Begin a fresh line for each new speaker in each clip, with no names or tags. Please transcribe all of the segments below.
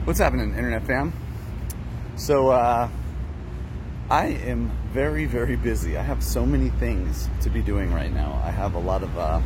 What's happening, Internet fam? So, I am very, very busy. I have so many things to be doing right now. I have a lot of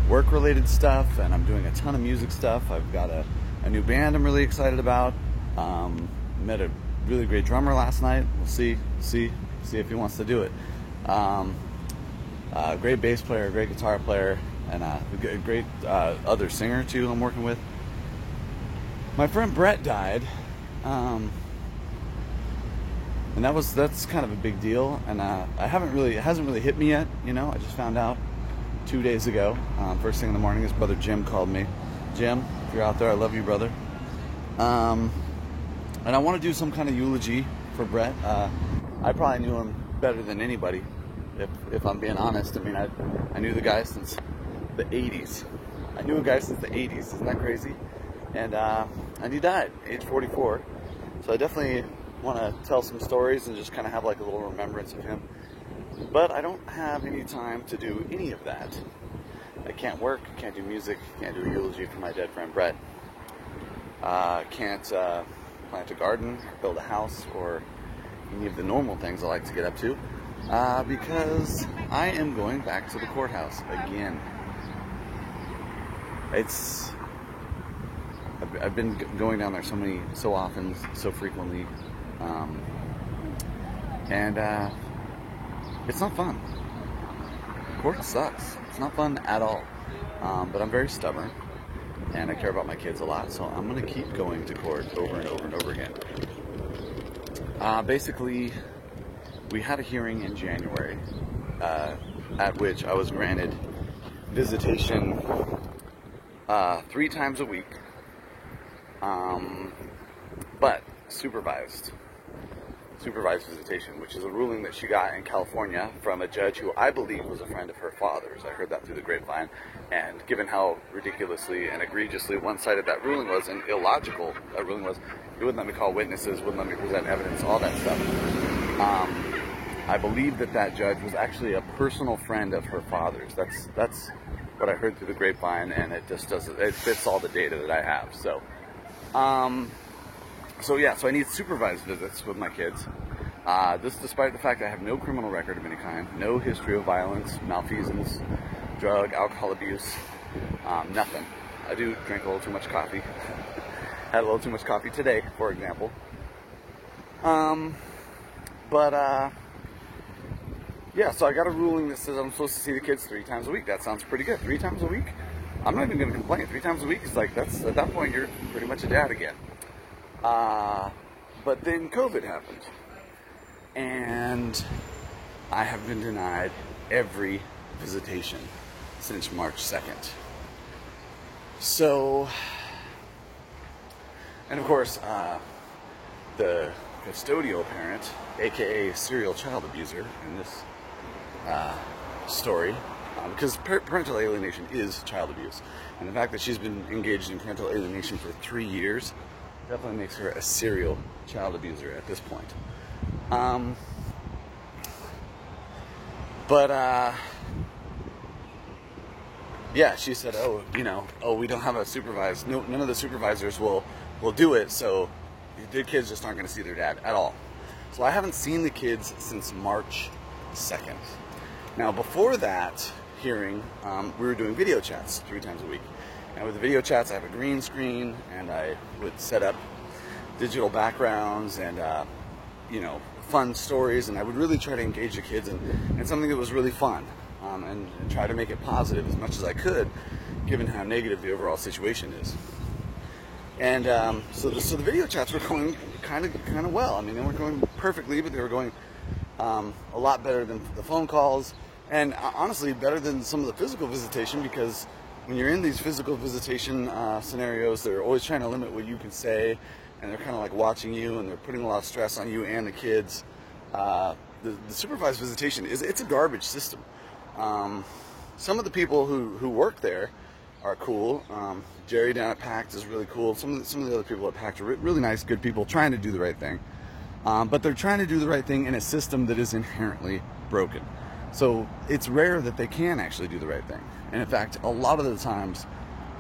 work-related stuff, and I'm doing a ton of music stuff. I've got a new band I'm really excited about. Met a really great drummer last night. We'll see if he wants to do it. Great bass player, great guitar player, and a great other singer too I'm working with. My friend Brett died, and that's kind of a big deal. And it hasn't really hit me yet. You know, I just found out 2 days ago. First thing in the morning, his brother Jim called me. Jim, if you're out there, I love you, brother. And I want to do some kind of eulogy for Brett. I probably knew him better than anybody, if I'm being honest. I mean, I knew the guy since the 80s. I knew a guy since the 80s. Isn't that crazy? And he died, age 44. So I definitely want to tell some stories and just kind of have like a little remembrance of him. But I don't have any time to do any of that. I can't work, can't do music, can't do a eulogy for my dead friend Brett. Can't plant a garden, build a house, or any of the normal things I like to get up to. Because I am going back to the courthouse again. I've been going down there so often, so frequently, and it's not fun. Court sucks. It's not fun at all. But I'm very stubborn, and I care about my kids a lot, so I'm going to keep going to court over and over and over again. Basically, we had a hearing in January, at which I was granted visitation 3 times a week. But supervised visitation, which is a ruling that she got in California from a judge who I believe was a friend of her father's. I heard that through the grapevine, and given how ridiculously and egregiously one-sided that ruling was and illogical that ruling was, he wouldn't let me call witnesses, wouldn't let me present evidence, all that stuff. I believe that judge was actually a personal friend of her father's. That's what I heard through the grapevine, and it fits all the data that I have. So I need supervised visits with my kids. This despite the fact that I have no criminal record of any kind, no history of violence, malfeasance, drug, alcohol abuse, nothing. I do drink a little too much coffee. Had a little too much coffee today, for example. So I got a ruling that says I'm supposed to see the kids 3 times a week. That sounds pretty good. 3 times a week? I'm not even going to complain. 3 times a week is like, at that point, you're pretty much a dad again. But then COVID happened. And I have been denied every visitation since March 2nd. So, and of course, the custodial parent, aka serial child abuser in this story, because parental alienation is child abuse, and the fact that she's been engaged in parental alienation for 3 years definitely makes her a serial child abuser at this point. She said, we don't have a supervised. No, none of the supervisors will do it, so the kids just aren't going to see their dad at all. So I haven't seen the kids since March 2nd. Now, before that hearing, we were doing video chats 3 times a week. And with the video chats, I have a green screen, and I would set up digital backgrounds and, fun stories, and I would really try to engage the kids in something that was really fun, and try to make it positive as much as I could, given how negative the overall situation is. And so the video chats were going kind of well. I mean, they weren't going perfectly, but they were going a lot better than the phone calls, and honestly better than some of the physical visitation, because when you're in these physical visitation scenarios, they're always trying to limit what you can say, and they're kind of like watching you, and they're putting a lot of stress on you and the kids. The supervised visitation it's a garbage system. Some of the people who work there are cool. Jerry down at PACT is really cool. Some of the other people at PACT are really nice, good people trying to do the right thing. But they're trying to do the right thing in a system that is inherently broken. So it's rare that they can actually do the right thing. And in fact, a lot of the times,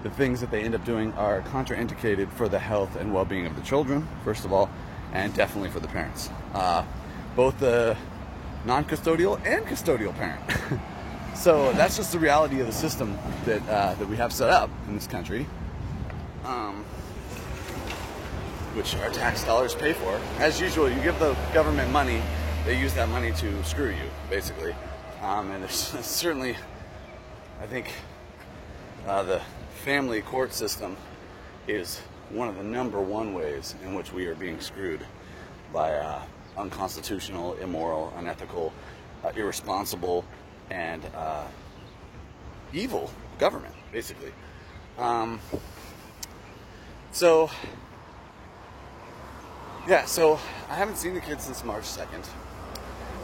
the things that they end up doing are contraindicated for the health and well-being of the children, first of all, and definitely for the parents, both the non-custodial and custodial parent. So that's just the reality of the system that we have set up in this country, which our tax dollars pay for. As usual, you give the government money, they use that money to screw you, basically. And there's certainly, I think, the family court system is one of the #1 ways in which we are being screwed by unconstitutional, immoral, unethical, irresponsible, and evil government, basically. So I haven't seen the kids since March 2nd.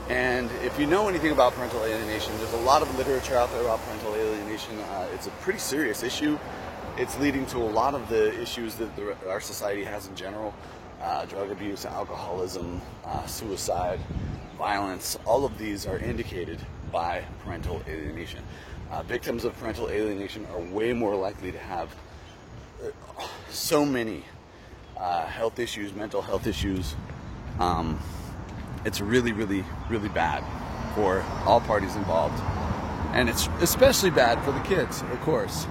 And if you know anything about parental alienation, there's a lot of literature out there about parental alienation. It's a pretty serious issue. It's leading to a lot of the issues that our society has in general. Drug abuse, alcoholism, suicide, violence. All of these are indicated by parental alienation. Victims of parental alienation are way more likely to have so many health issues, mental health issues. It's really, really, really bad for all parties involved. And it's especially bad for the kids, of course.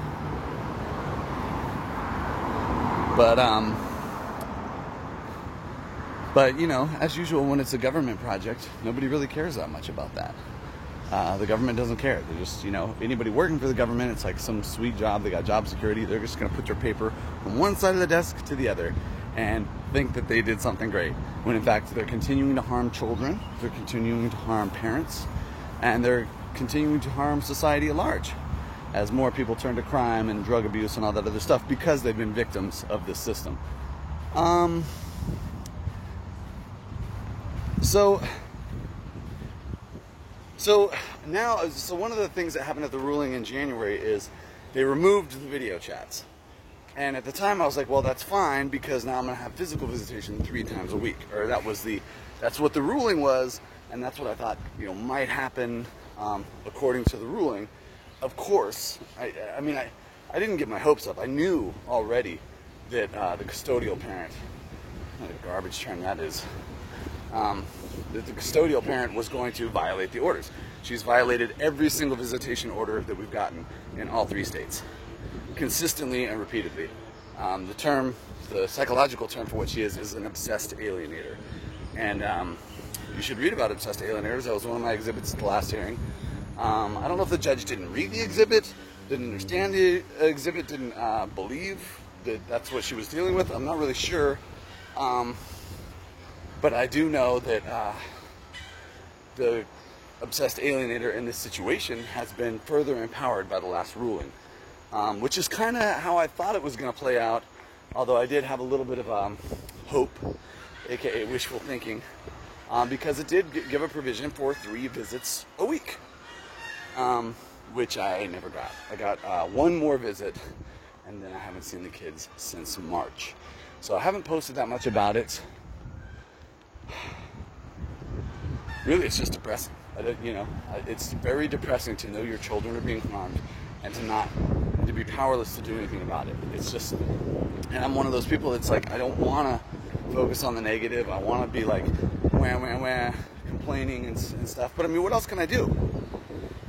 But you know, as usual, when it's a government project, nobody really cares that much about that. The government doesn't care. They're just, you know, anybody working for the government, it's like some sweet job. They got job security. They're just going to put your paper from one side of the desk to the other and think that they did something great. When in fact, they're continuing to harm children. They're continuing to harm parents. And they're continuing to harm society at large as more people turn to crime and drug abuse and all that other stuff because they've been victims of this system. So one of the things that happened at the ruling in January is they removed the video chats. And at the time I was like, well, that's fine because now I'm going to have physical visitation 3 times a week. Or that's what the ruling was, and that's what I thought, you know, might happen according to the ruling. Of course, I mean, I didn't get my hopes up. I knew already that the custodial parent, what a garbage term that is, that the custodial parent was going to violate the orders. She's violated every single visitation order that we've gotten in all 3 states, consistently and repeatedly. The psychological term for what she is an obsessed alienator. And you should read about obsessed alienators. That was one of my exhibits at the last hearing. I don't know if the judge didn't read the exhibit, didn't understand the exhibit, didn't believe that that's what she was dealing with. I'm not really sure. But I do know that the obsessed alienator in this situation has been further empowered by the last ruling, which is kind of how I thought it was going to play out, although I did have a little bit of hope, aka wishful thinking, because it did give a provision for 3 visits a week, which I never got. I got 1 more visit, and then I haven't seen the kids since March. So I haven't posted that much about it. Really, it's just depressing. It's very depressing to know your children are being harmed and to be powerless to do anything about it. It's just, and I'm one of those people that's like, I don't want to focus on the negative. I want to be like, wah, wah, wah, complaining and stuff. But I mean, what else can I do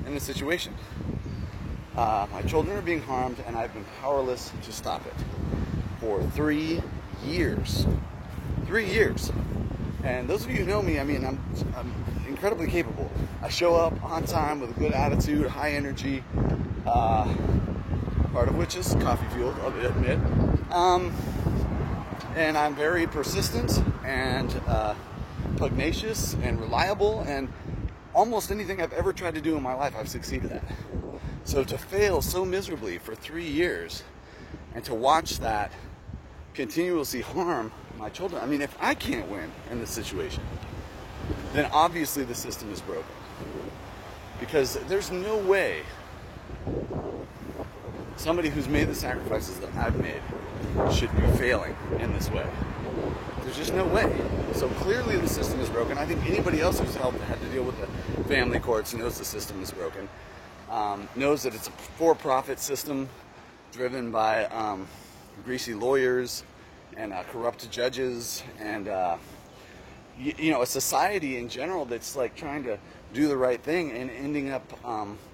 in this situation? My children are being harmed, and I've been powerless to stop it for 3 years. 3 years. And those of you who know me, I mean, I'm incredibly capable. I show up on time with a good attitude, high energy, part of which is coffee fueled, I'll admit. And I'm very persistent and pugnacious and reliable, and almost anything I've ever tried to do in my life, I've succeeded at. So to fail so miserably for 3 years and to watch that continuously harm my children, I mean, if I can't win in this situation, then obviously the system is broken. Because there's no way somebody who's made the sacrifices that I've made should be failing in this way. There's just no way. So clearly the system is broken. I think anybody else who's had to deal with the family courts knows the system is broken, knows that it's a for-profit system driven by greasy lawyers and corrupt judges and you know, a society in general that's like trying to do the right thing and ending up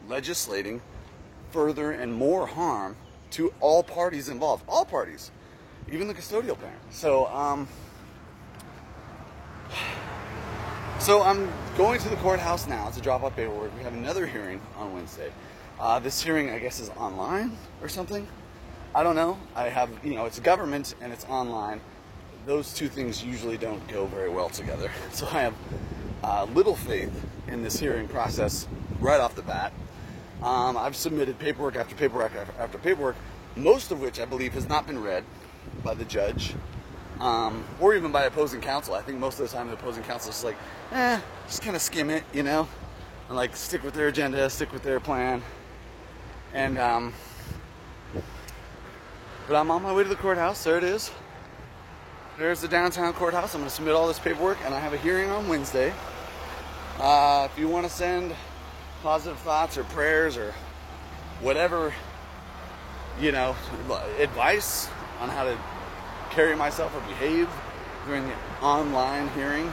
legislating further and more harm to all parties involved, all parties, even the custodial parent. So I'm going to the courthouse now to drop off paperwork. We have another hearing on Wednesday. This hearing, I guess, is online or something. I don't know. I have, you know, it's government and it's online. Those two things usually don't go very well together. So I have little faith in this hearing process right off the bat. I've submitted paperwork after paperwork after paperwork, most of which I believe has not been read by the judge or even by opposing counsel. I think most of the time the opposing counsel is like, just kind of skim it, you know, and like stick with their agenda, stick with their plan. And but I'm on my way to the courthouse. There it is. There's the downtown courthouse. I'm going to submit all this paperwork, and I have a hearing on Wednesday. If you want to send positive thoughts or prayers or whatever, you know, advice on how to carry myself or behave during the online hearing.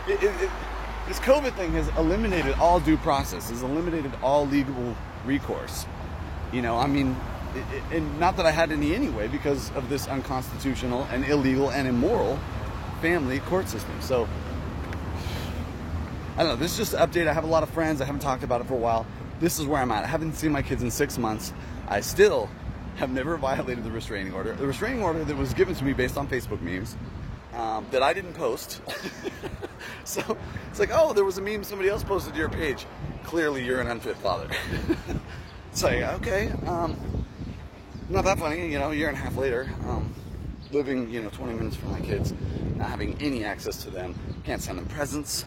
This COVID thing has eliminated all due process, has eliminated all legal recourse. You know, I mean, and not that I had any anyway because of this unconstitutional and illegal and immoral family court system. So, I don't know, this is just an update. I have a lot of friends. I haven't talked about it for a while. This is where I'm at. I haven't seen my kids in 6 months. I still have never violated the restraining order. The restraining order that was given to me based on Facebook memes that I didn't post. So it's like, oh, there was a meme somebody else posted to your page. Clearly you're an unfit father. It's like, okay, not that funny, you know, a year and a half later, living, you know, 20 minutes from my kids, not having any access to them, can't send them presents,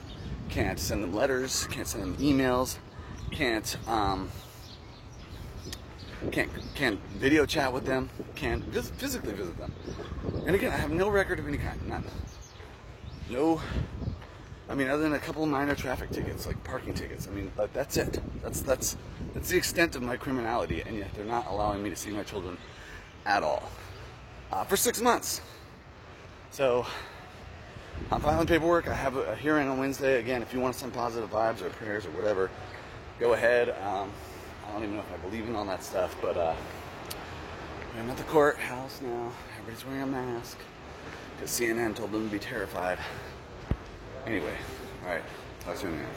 can't send them letters, can't send them emails, can't video chat with them, can't physically visit them. And again, I have no record of any kind, none. No, I mean, other than a couple of minor traffic tickets, like parking tickets. I mean, that's it. That's the extent of my criminality, and yet they're not allowing me to see my children at all for 6 months. So I'm filing paperwork. I have a hearing on Wednesday. Again, if you want to send positive vibes or prayers or whatever, go ahead. I don't even know if I believe in all that stuff, but I'm at the courthouse now. Everybody's wearing a mask because CNN told them to be terrified. Anyway, all right, talk to you in a minute.